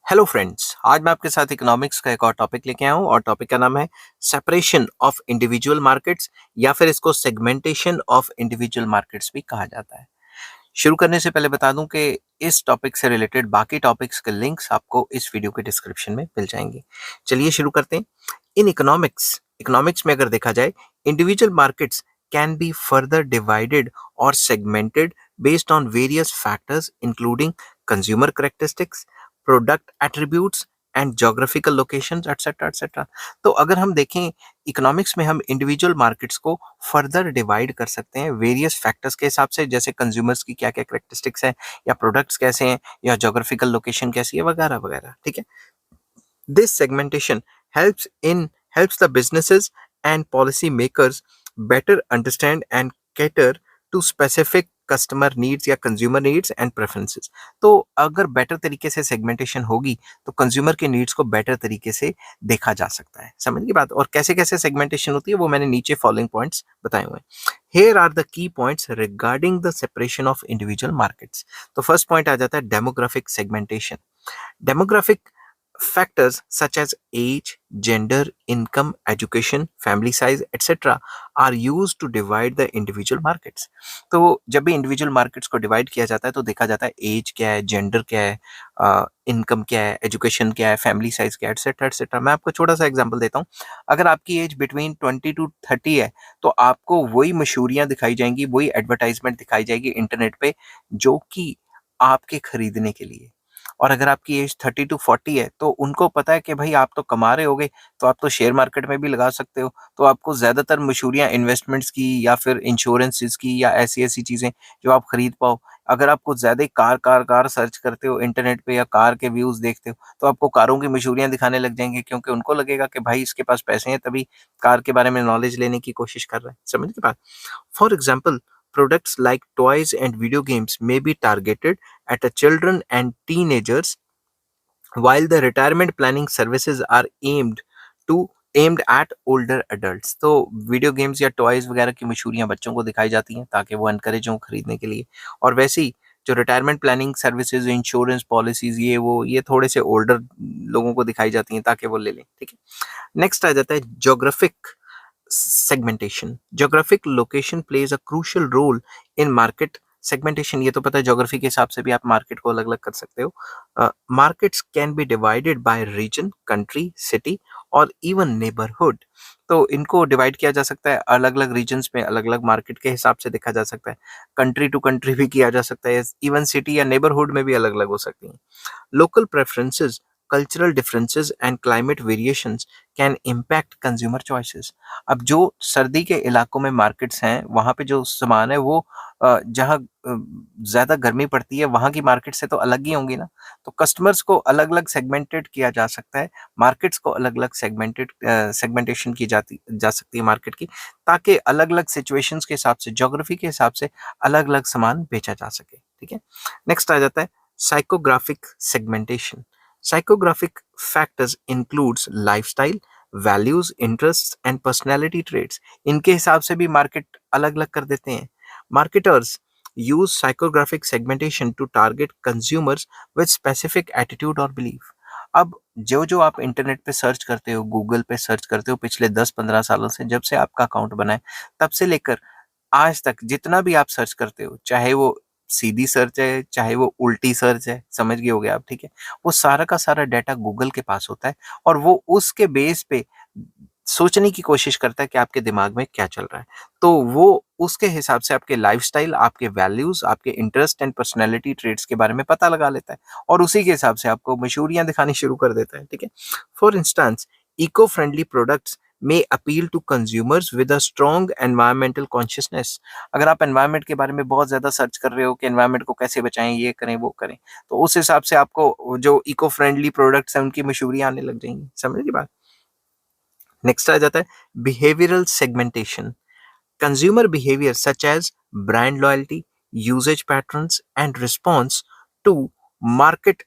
Hello friends, आज मैं आपके साथ इकोनॉमिक्स का एक और टॉपिक लेके आया हूँ और टॉपिक का नाम है सेपरेशन ऑफ इंडिविजुअल मार्केट्स या फिर इसको सेगमेंटेशन ऑफ इंडिविजुअल मार्केट्स भी कहा जाता है। शुरू करने से पहले बता दूं कि इस टॉपिक से रिलेटेड बाकी टॉपिक्स के लिंक्स आपको इस वीडियो के डिस्क्रिप्शन में मिल जाएंगे। चलिए शुरू करते हैं। इन इकोनॉमिक्स इकोनॉमिक्स में अगर देखा जाए, individual markets can be further divided और segmented based on various factors including consumer characteristics, product attributes and geographical locations etc. तो अगर हम देखें, इकोनॉमिक्स में हम इंडिविजुअल मार्केट्स को फर्दर डिवाइड कर सकते हैं वेरियस फैक्टर्स के हिसाब से, जैसे कंज्यूमर्स की क्या क्या करेक्टरिस्टिक्स हैं, या प्रोडक्ट्स कैसे हैं, या जोग्राफिकल लोकेशन कैसी है, वगैरह वगैरह। ठीक है। This segmentation helps the businesses and policy makers better understand and cater to specific customer needs या कंज्यूमर नीड्स एंड प्रेफरेंसेस। तो अगर बेटर तरीके से सेगमेंटेशन होगी तो कंज्यूमर के नीड्स को बेटर तरीके से देखा जा सकता है। समझ की बात। और कैसे कैसे सेगमेंटेशन होती है वो मैंने नीचे फॉलोइंग पॉइंट्स बताए हुए हैं। Here are the key points regarding the separation of individual markets. तो फर्स्ट पॉइंट आ जाता है demographic segmentation. Demographic factors such as age, gender, income, education, family size, etc. are used to divide the individual markets. तो जब भी individual markets को divide किया जाता है तो देखा जाता है एज क्या है, जेंडर क्या है, इनकम क्या है, एजुकेशन क्या है, फैमिली साइज क्या है, एटसेट्रा एटसेट्रा। मैं आपको छोटा सा एग्जांपल देता हूँ। अगर आपकी एज बिटवीन 20 to 30 है तो आपको वही मशहूरियाँ दिखाई जाएंगी, वही एडवर्टाइजमेंट दिखाई जाएगी इंटरनेट पे जो कि आपके खरीदने के लिए। और अगर आपकी एज 30 to 40 है तो उनको पता है कि भाई आप तो कमा रहे होगे, तो आप तो शेयर मार्केट में भी लगा सकते हो, तो आपको ज्यादातर मशहूरियां इन्वेस्टमेंट्स की या फिर इंश्योरेंसेस की या ऐसी ऐसी चीजें जो आप खरीद पाओ। अगर आप कुछ ज्यादा ही कार कार कार सर्च करते हो इंटरनेट पे या कार के व्यूज देखते हो तो आपको कारों की मशहूरियां दिखाने लग जाएंगे, क्योंकि उनको लगेगा कि भाई इसके पास पैसे हैं तभी कार के बारे में नॉलेज लेने की कोशिश कर रहा है। समझ के बात। For example, products like toys and video games may be targeted at a children and teenagers, while the retirement planning services are aimed at older adults। तो वीडियो गेम्स या टॉयज वगैरह की मशहूरियां बच्चों को दिखाई जाती हैं ताकि वो एनकरेज हों खरीदने के लिए। और वैसे ही जो retirement planning services, insurance policies, ये थोड़े से ओल्डर लोगों को दिखाई जाती हैं ताकि वो ले लें। ठीक है। नेक्स्ट आ जाता है geographic segmentation. Geographic location plays a crucial role in market segmentation। ये तो पता है, ज्योग्राफी के हिसाब से भी आप मार्केट को अलग अलग कर सकते हो। Markets can be divided by region, country, city और इवन नेबरहुड। तो इनको डिवाइड किया जा सकता है अलग अलग रीजन्स में, अलग अलग मार्केट के हिसाब से देखा जा सकता है। कंट्री टू कंट्री भी किया जा सकता है, इवन सिटी या नेबरहुड में भी अलग अलग हो सकती हैं। Local preferences, cultural differences and climate variations can impact consumer choices। अब जो सर्दी के इलाकों में मार्केट्स हैं वहाँ पे जो सामान है वो जहाँ ज़्यादा गर्मी पड़ती है वहाँ की मार्केट से तो अलग ही होंगी ना। तो कस्टमर्स को अलग अलग सेगमेंटेड किया जा सकता है, मार्केट्स को अलग अलग सेगमेंटेशन की जाती जा सकती है मार्केट की, ताकि अलग अलग सिचुएशंस के हिसाब से, ज्योग्राफी के हिसाब से अलग अलग सामान बेचा जा सके। ठीक है। नेक्स्ट आ जाता है psychographic segmentation। Psychographic factors includes lifestyle, values, interests and personality traits। इनके हिसाब से भी मार्केट अलग अलग कर देते हैं। Marketers use psychographic segmentation to target consumers with specific attitude और belief। अब जो जो आप इंटरनेट पे सर्च करते हो, गूगल पे सर्च करते हो पिछले 10-15 सालों से, जब से आपका अकाउंट बना है तब से लेकर आज तक जितना भी आप सर्च करते हो, चाहे वो सीधी सर्च है, चाहे वो उल्टी सर्च है, समझ गए होगे आप। ठीक है। वो सारा का सारा डाटा गूगल के पास होता है और वो उसके बेस पे सोचने की कोशिश करता है कि आपके दिमाग में क्या चल रहा है। तो वो उसके हिसाब से आपके लाइफस्टाइल, आपके वैल्यूज, आपके इंटरेस्ट एंड पर्सनैलिटी ट्रेट्स के बारे में पता लगा लेता है और उसी के हिसाब से आपको मशहूरियां दिखानी शुरू कर देता है। ठीक है। For instance, eco friendly products may appeal to consumers with a strong environmental consciousness। अगर आप एनवायरनमेंट के बारे में बहुत ज़्यादा सर्च कर रहे हो कि एनवायरनमेंट को कैसे बचाएं, ये करें वो करें, तो उस हिसाब से आपको जो इको फ्रेंडली प्रोडक्ट्स हैं उनकी मशहूरी आने लग जाएंगी। समझ की बात। नेक्स्ट आ जाता है behavioural segmentation. Consumer behavior such as brand loyalty, usage patterns, and response to market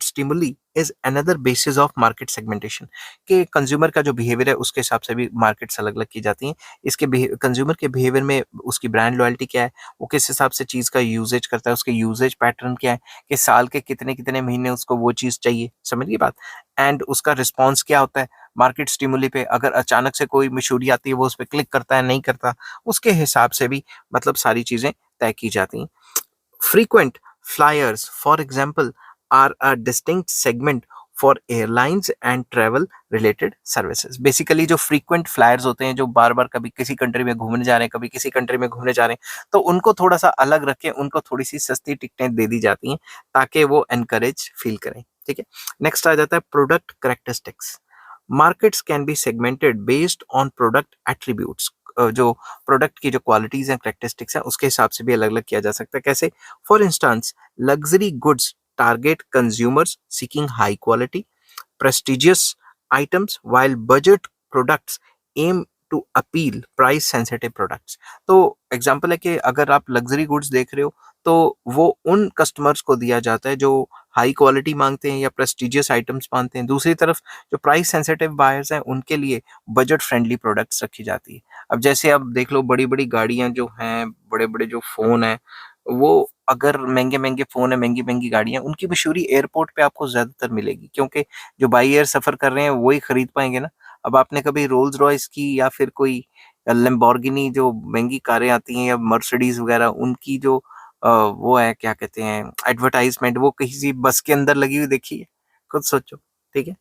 stimuli is another basis of market segmentation, कि कंज्यूमर का जो बिहेवियर है उसके हिसाब से भी मार्केट्स अलग अलग की जाती हैं। इसके कंज्यूमर के बिहेवियर में उसकी ब्रांड लॉयल्टी क्या है, वो किस हिसाब से चीज़ का यूजेज करता है, उसके यूजेज पैटर्न क्या है, कि साल के कितने कितने महीने उसको वो चीज़ चाहिए, समझ गई बात। एंड उसका रिस्पॉन्स क्या होता है मार्केट स्टिमुली पे, अगर अचानक से कोई मशहूरी आती है वो उस पर क्लिक करता है नहीं करता, उसके हिसाब से भी मतलब सारी चीज़ें तय की जाती हैं। Frequent flyers, for example, are a distinct segment for airlines and travel related services. Basically जो frequent flyers होते हैं, जो बार बार कभी किसी कंट्री में घूमने जा रहे हैं, कभी किसी कंट्री में घूमने जा रहे हैं, तो उनको थोड़ा सा अलग रख के उनको थोड़ी सी सस्ती टिकटें दे दी जाती हैं ताकि वो एनकरेज फील करें। ठीक है, नेक्स्ट आ जाता है product characteristics. Markets can B segmented based on product attributes. जो प्रोडक्ट की जो क्वालिटीज हैं करेक्टरिस्टिक्स हैं उसके हिसाब से भी अलग अलग किया जा सकता है। कैसे? For instance, luxury goods target consumers seeking high quality prestigious items while budget products aim to appeal price sensitive products। तो एग्जांपल है कि अगर आप लग्जरी गुड्स देख रहे हो तो वो उन कस्टमर्स को दिया जाता है जो हाई क्वालिटी मांगते हैं या प्रेस्टिजियस आइटम्स मांगते हैं। दूसरी तरफ जो प्राइस सेंसिटिव बायर्स हैं उनके लिए बजट फ्रेंडली प्रोडक्ट्स रखी जाती है। अब जैसे आप देख लो बड़ी बड़ी गाड़ियां जो हैं, बड़े बड़े जो फोन हैं, वो अगर महंगे महंगे फोन है, महंगी महंगी गाड़ियां, उनकी मशहूरी एयरपोर्ट पे आपको ज्यादातर मिलेगी क्योंकि जो बाई एयर सफर कर रहे हैं वही खरीद पाएंगे ना। अब आपने कभी रोल्स रॉयस की या फिर कोई लैम्बोर्गिनी जो महंगी कारें आती हैं या मर्सिडीज वगैरह उनकी जो वो है क्या कहते हैं एडवर्टाइजमेंट, वो किसी बस के अंदर लगी हुई देखी है? खुद सोचो। ठीक है,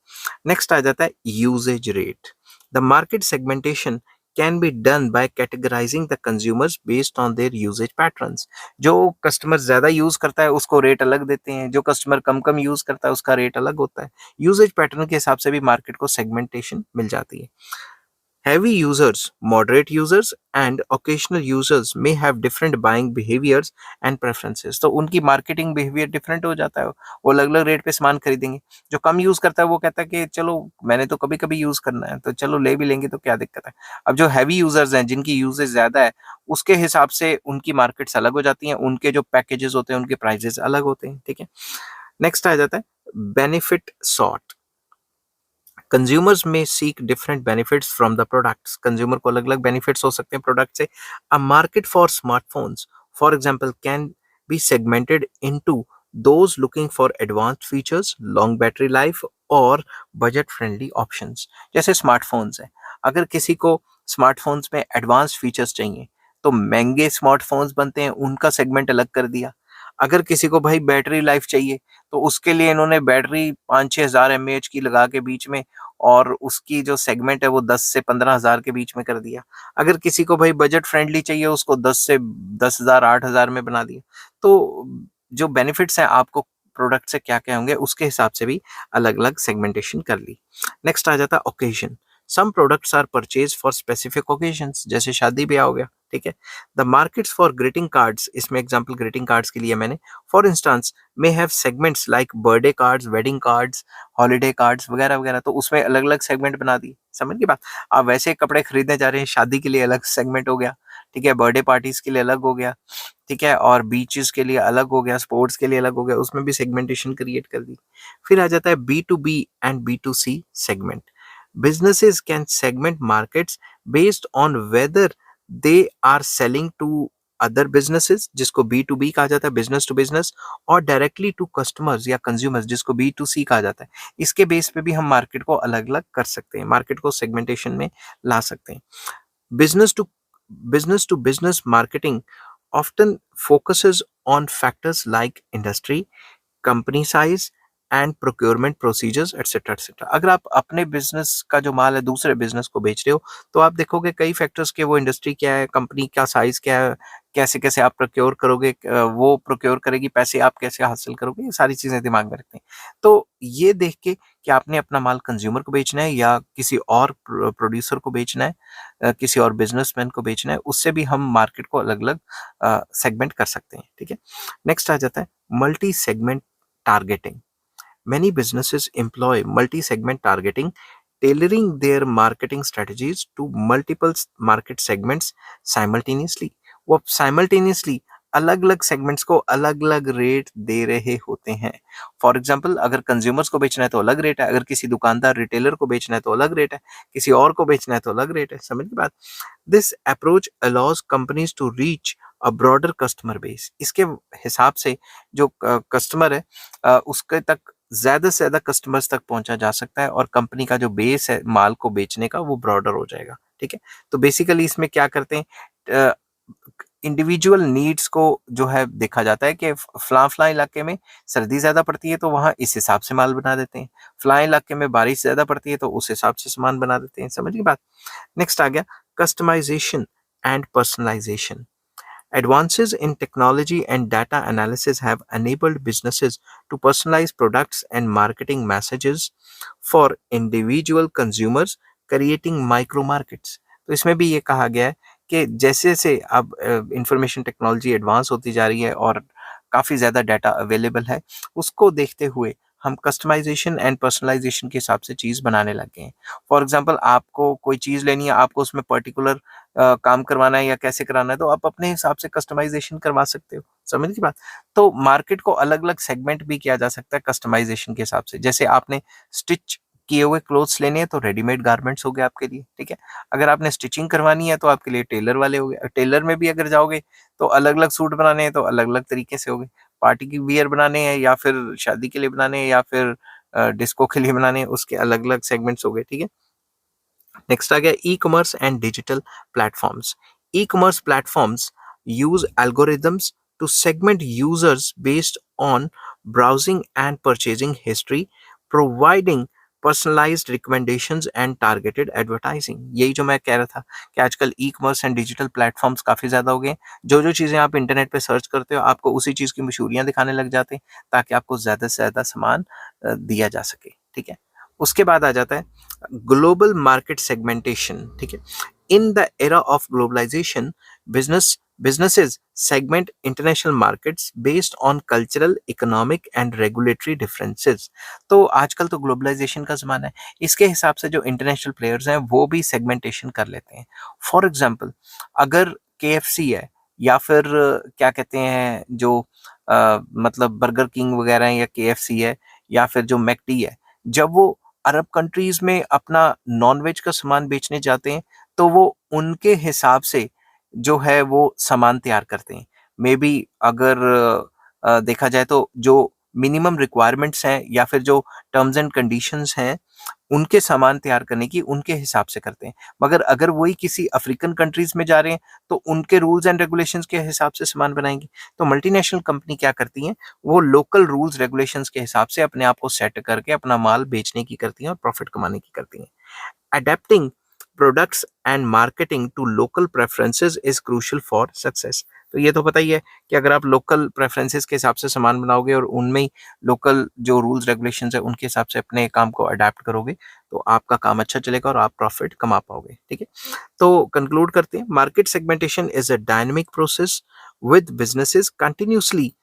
नेक्स्ट आ जाता है usage rate. The market segmentation can be done by categorising the consumers based on their usage patterns. जो कस्टमर ज्यादा यूज करता है उसको रेट अलग देते हैं, जो कस्टमर कम कम यूज करता है उसका रेट अलग होता है। यूजेज पैटर्न के हिसाब से भी मार्केट को सेगमेंटेशन मिल जाती है। Heavy users, moderate users, and occasional users may have different buying behaviors and preferences। तो उनकी मार्केटिंग बिहेवियर डिफरेंट हो जाता है, वो अलग अलग रेट पे सामान खरीदेंगे। जो कम यूज करता है वो कहता है कि चलो मैंने तो कभी कभी यूज करना है तो चलो ले भी लेंगे तो क्या दिक्कत है। अब जो हैवी यूजर्स हैं जिनकी यूजेज ज्यादा है उसके हिसाब से उनकी मार्केट्स अलग हो जाती हैं, उनके जो पैकेजेस होते हैं उनके प्राइजेस अलग होते हैं। ठीक है, नेक्स्ट आ जाता है बेनिफिट सॉर्ट। कंज्यूमर्स में seek different benefits from the products. Consumer को अलग अलग बेनिफिट्स हो सकते हैं प्रोडक्ट से। A market for smartphones for example can be segmented into those looking for advanced features, long battery life और बजट फ्रेंडली ऑप्शंस। जैसे स्मार्टफोन्स है, अगर किसी को स्मार्टफोन्स में एडवांस्ड फीचर्स चाहिए तो महंगे स्मार्टफोन्स बनते हैं, उनका सेगमेंट अलग कर दिया। अगर किसी को भाई बैटरी लाइफ चाहिए तो उसके लिए इन्होंने बैटरी 5-6 हज़ार mAh की लगा के बीच में, और उसकी जो सेगमेंट है वो 10 से 15 हज़ार के बीच में कर दिया। अगर किसी को भाई बजट फ्रेंडली चाहिए उसको 10 से 10 हज़ार 8 हज़ार में बना दिया। तो जो बेनिफिट्स हैं आपको प्रोडक्ट से क्या क्या होंगे उसके हिसाब से भी अलग अलग सेगमेंटेशन कर ली। नेक्स्ट आ जाता है occasion. Some products are purchase for specific occasions, जैसे शादी ब्याह हो गया। ठीक है, the markets for greeting cards, इसमें एग्जांपल ग्रीटिंग कार्ड्स के लिए मैंने for instance may have segments like birthday cards, wedding cards, holiday cards वगैरह वगैरह। तो उसमें अलग अलग सेगमेंट बना दी, समझ गई बात। आप वैसे कपड़े खरीदने जा रहे हैं शादी के लिए अलग सेगमेंट हो गया, ठीक है, बर्थडे पार्टीज के लिए अलग हो गया, ठीक है, और बीचेस के लिए अलग हो गया, स्पोर्ट्स के लिए अलग हो गया, उसमें भी सेगमेंटेशन क्रिएट कर दी। फिर आ जाता है B2B and B2C segment. Businesses can segment markets based on whether they are selling to other businesses जिसको B2B कहा जाता है, बिजनेस टू बिजनेस, और डायरेक्टली टू कस्टमर्स या कंज्यूमर्स जिसको B2C कहा जाता है। इसके बेस पे भी हम मार्केट को अलग अलग कर सकते हैं, मार्केट को सेगमेंटेशन में ला सकते हैं। Business to business marketing often focuses on factors like industry, company size and procurement procedures etcetera etcetera. अगर आप अपने बिजनेस का जो माल है दूसरे बिजनेस को बेच रहे हो तो आप देखोगे कई फैक्टर्स के, वो इंडस्ट्री क्या है, कंपनी का साइज क्या है, कैसे कैसे आप प्रोक्योर करोगे, वो प्रोक्योर करेगी, पैसे आप कैसे हासिल करोगे, ये सारी चीजें दिमाग में रखते हैं। तो ये देख के कि आपने अपना माल कंज्यूमर को बेचना है या किसी और प्रोड्यूसर को बेचना है, किसी और बिजनेसमैन को बेचना है, उससे भी हम मार्केट को अलग अलग सेगमेंट कर सकते हैं। ठीक है, नेक्स्ट आ जाता है multi segment targeting. Many businesses employ multi-segment targeting, tailoring their marketing strategies to multiple market segments simultaneously. वो simultaneously अलग-अलग सेगमेंट्स को अलग-अलग रेट दे रहे होते हैं। फॉर एग्ज़ाम्पल अगर कंज्यूमर्स को बेचना है तो अलग रेट है, अगर किसी दुकानदार रिटेलर को बेचना है तो अलग रेट है, किसी और को बेचना है तो अलग रेट है। समझ गए बात? This approach allows companies to reach a broader customer base. इसके हिसाब से जो कस्टमर है उसके तक ज़्यादा से ज़्यादा कस्टमर्स तक पहुँचा जा सकता है और कंपनी का जो बेस है माल को बेचने का वो ब्रॉडर हो जाएगा। ठीक है? तो बेसिकली इसमें क्या करते हैं इंडिविजुअल नीड्स को जो है देखा जाता है कि फलां इलाके में सर्दी ज़्यादा पड़ती है तो वहाँ इस हिसाब से माल बना देते हैं। फलां इलाके में बारिश ज़्यादा पड़ती है तो उस हिसाब से सामान बना देते हैं। समझ गई बात? नेक्स्ट आ गया customisation and personalisation. Advances in technology and data analysis have enabled businesses to personalize products and marketing messages for individual consumers, creating micro markets. तो इसमें भी ये कहा गया है कि जैसे-जैसे अब इंफॉर्मेशन टेक्नोलॉजी एडवांस होती जा रही है और काफ़ी ज़्यादा डाटा अवेलेबल है, उसको देखते हुए हम कस्टमाइज़ेशन एंड पर्सनलाइज़ेशन के हिसाब से चीज़ बनाने लग गए हैं। फॉर एग्ज़ाम्पल आपको कोई चीज़ लेनी है, आपको उसमें पर्टिकुलर काम करवाना है या कैसे कराना है तो आप अपने हिसाब से कस्टमाइजेशन करवा सकते हो। समझ की बात? तो मार्केट को अलग-अलग सेगमेंट भी किया जा सकता है कस्टमाइजेशन के हिसाब से। जैसे आपने स्टिच किए हुए क्लोथ्स लेने हैं तो रेडीमेड गारमेंट्स हो गए आपके लिए, ठीक है? अगर आपने स्टिचिंग करवानी है तो आपके लिए टेलर वाले हो गए। टेलर में भी अगर जाओगे तो अलग-अलग सूट बनाने हैं तो अलग-अलग तरीके से हो गए। पार्टी की वियर बनाने हैं या फिर शादी के लिए बनाने हैं या फिर डिस्को के लिए बनाने हैं उसके अलग-अलग सेगमेंट्स हो गए, ठीक है? नेक्स्ट आ गया ecommerce and digital platforms. Ecommerce platforms use algorithms to segment users based on browsing and purchasing history, providing personalized recommendations and targeted advertising। यही जो मैं कह रहा था कि आजकल e commerce and digital platforms काफ़ी ज़्यादा हो गए हैं। जो जो चीज़ें आप इंटरनेट पे सर्च करते हो आपको उसी चीज़ की मशहूरियाँ दिखाने लग जाते हैं ताकि आपको ज़्यादा से ज़्यादा सामान दिया जा सके। ठीक है? उसके बाद आ जाता है ग्लोबल मार्केट सेगमेंटेशन। ठीक है? In the era of globalisation businesses segment international markets based on cultural, economic and regulatory differences। तो आजकल तो ग्लोबलाइजेशन का ज़माना है, इसके हिसाब से जो इंटरनेशनल प्लेयर्स हैं वो भी सेगमेंटेशन कर लेते हैं। फॉर एग्जांपल अगर केएफसी है या फिर क्या कहते हैं जो मतलब बर्गर किंग वगैरह है या केएफसी है या फिर जो मैकडी है, जब वो अरब कंट्रीज में अपना नॉनवेज का सामान बेचने जाते हैं तो वो उनके हिसाब से जो है वो सामान तैयार करते हैं। मे बी अगर देखा जाए तो जो मिनिमम रिक्वायरमेंट्स हैं या फिर जो टर्म्स एंड कंडीशंस हैं, उनके सामान तैयार करने की उनके हिसाब से करते हैं। मगर अगर वही किसी अफ्रीकन कंट्रीज़ में जा रहे हैं, तो उनके रूल्स एंड रेगुलेशंस के हिसाब से सामान बनाएँगे। तो मल्टीनेशनल कंपनी क्या करती हैं, वो लोकल रूल्स रेगुलेशंस के हिसाब से अपने आप को सेट करके अपना माल बेचने की करती हैं और प्रॉफिट कमाने की करती हैं। Adapting products and marketing to local preferences is crucial for success। तो ये तो पता ही है कि अगर आप लोकल प्रेफरेंसेस के हिसाब से सामान बनाओगे और उनमें ही लोकल जो रूल्स रेगुलेशंस है उनके हिसाब से अपने काम को अडेप्ट करोगे तो आपका काम अच्छा चलेगा और आप प्रॉफिट कमा पाओगे। ठीक है? तो कंक्लूड करते हैं market segmentation is a dynamic process with businesses continuously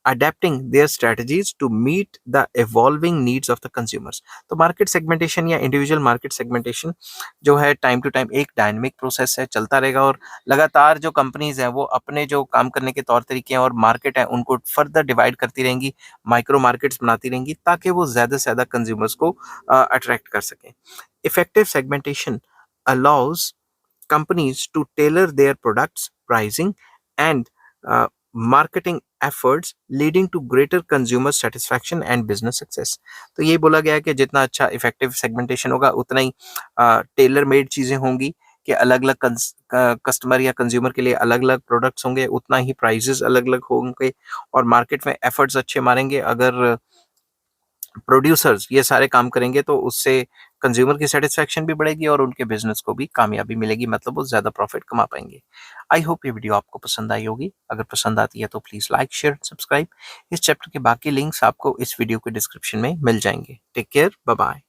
adapting their strategies to meet the evolving needs of the consumers। तो मार्केट सेगमेंटेशन या इंडिविजुअल मार्केट सेगमेंटेशन जो है टाइम टू टाइम एक डायनेमिक प्रोसेस है, चलता रहेगा और लगातार जो कंपनीज हैं वो अपने जो काम करने के तौर तरीके हैं और मार्केट है उनको फर्दर डिवाइड करती रहेंगी, माइक्रो मार्केट्स बनाती रहेंगी ताकि वो ज़्यादा से ज़्यादा कंज्यूमर्स को अट्रैक्ट कर सकें। Effective segmentation allows companies to tailor their products, pricing, and marketing efforts, leading to greater consumer satisfaction and business success। तो ये बोला गया है कि जितना अच्छा इफेक्टिव सेगमेंटेशन होगा उतना ही टेलर मेड चीज़ें होंगी कि अलग अलग कस्टमर या कंज्यूमर के लिए अलग अलग प्रोडक्ट्स होंगे, उतना ही प्राइजेस अलग अलग होंगे और मार्केट में एफर्ट्स अच्छे मारेंगे। अगर प्रोड्यूसर्स ये सारे काम करेंगे तो उससे कंज्यूमर की सेटिस्फेक्शन भी बढ़ेगी और उनके बिजनेस को भी कामयाबी मिलेगी, मतलब वो ज़्यादा प्रॉफिट कमा पाएंगे। आई होप ये वीडियो आपको पसंद आई होगी। अगर पसंद आती है तो प्लीज़ लाइक शेयर सब्सक्राइब। इस चैप्टर के बाकी लिंक्स आपको इस वीडियो के डिस्क्रिप्शन में मिल जाएंगे। Take care, bye bye.